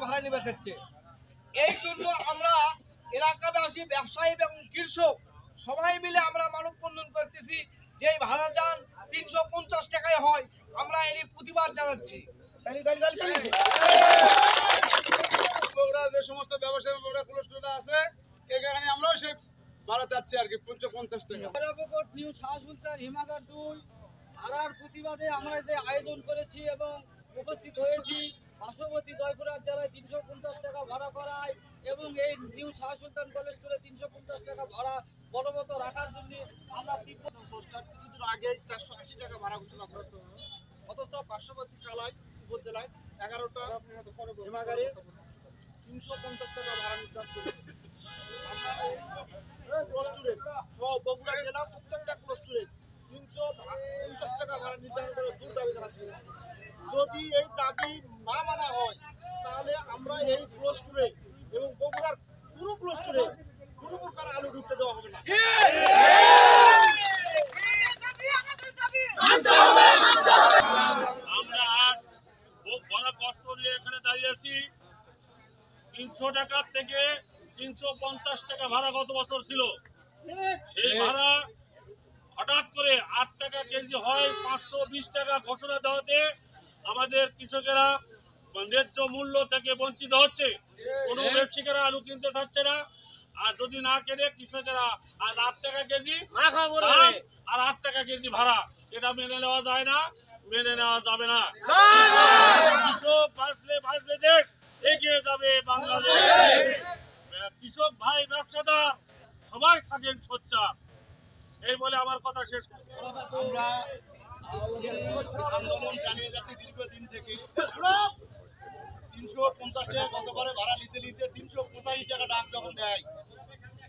ভাড়া নিবে চাচ্ছে। এই জন্য আমরা এলাকাবাসী, ব্যবসায়ী এবং কৃষক সবাই মিলে আমরা মানববন্ধন করতেছি যে এই ভাড়া যান 350 টাকায় হয়। আমরা এই প্রতিবাদ জানাচ্ছি। যে সমস্ত ব্যবসায়ী আছে এখানে আমরাও সেই ভাড়া চাচ্ছি আর কি 550 টাকা। নিউ শাহ সুলতান হিমাগার 2 ভাড়ার প্রতিবাদে আমরা যে আয়োজন করেছি এবং উপস্থিত হয়েছি, পার্শ্ববর্তী জয়পুরহাট জেলায় 350 টাকা ভাড়া করায় এবং এই নিউ শাহ সুলতান কলেজপুরে 350 টাকা ভাড়া বলবৎ রাখার জন্য আমরা কিছুদিন আগে 480 টাকা ভাড়া ঘোষণা করা হতো, অথচ পার্শ্ববর্তী কালায় উপজেলায় 11টা হিমাগারে 350 টাকা ভাড়া নির্ধারণ করেছে। আমরা বগুড়া জেলা প্রত্যেকটা ক্লোস্টুরে 350 টাকা ভাড়া নির্ধারণ করে জোর দাবি জানাচ্ছি। যদি এই দাবি না মানা হয় তাহলে আমরা এই ক্লোস্টুরে এবং বগুড়ার পুরো ক্লোস্টুরে কোনো প্রকার আলু ঢুকতে দেওয়া হবে না। আমরা আজ বড় কষ্ট নিয়ে এখানে দাঁড়িয়ে আছি। 300 টাকা থেকে 350 টাকা ভাড়া গত বছর ছিল। সেই ভাড়া হঠাৎ করে 8 টাকা কেজি হয় 520 টাকা ঘোষণা দেওয়াতে আমাদের কৃষকেরা ন্যায্য মূল্য থেকে বঞ্চিত হচ্ছে। কোনো ব্যবসায়ীরা আলু কিনতে পারছে না, আর যদি না কেনে কৃষকেরা আর 8 টাকা কেজি আর 8 টাকা কেজি ভাড়া, এটা মেনে নেওয়া যায় না, মেনে নেওয়া যাবে না। কৃষক বাঁচলে দেশ এগিয়ে যাবে বাংলাদেশ। কৃষক ভাই, ব্যবসাদার সবাই থাকেন সোচ্চার, এই বলে আমার কথা শেষ করছি। আমরা আন্দোলন চালিয়ে যাচ্ছি দীর্ঘদিন থেকে। 350 টাকা গতবারে ভাড়া নিতে 385 টাকা ডাক যখন দেয়,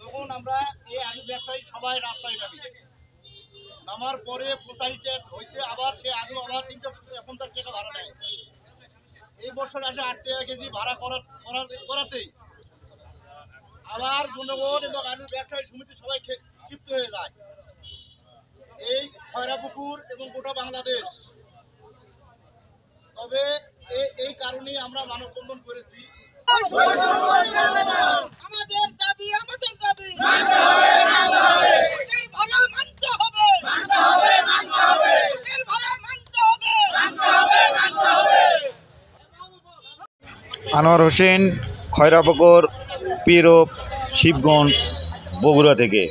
তখন আমরা এই আলু ব্যবসায়ী সবাই রাস্তায় নামি। নামার পরে 85 টাকা হইতে আবার সে আলু আবার 350 টাকা ভাড়া নেয়। এই বছর আসে 8 টাকা কেজি ভাড়া করাতে আবার জনগণ এবং আলু ব্যবসায়ী সমিতি সবাই ক্ষিপ্ত হয়ে যায়। এই খয়রাপুকুর এবং গোটা বাংলাদেশ। তবে এই কারণেই আমরা মানববন্ধন করেছি। আমাদের দাবি আনোয়ার হোসেন, খয়রাপুকুর, পীরব, শিবগঞ্জ, বগুড়া থেকে।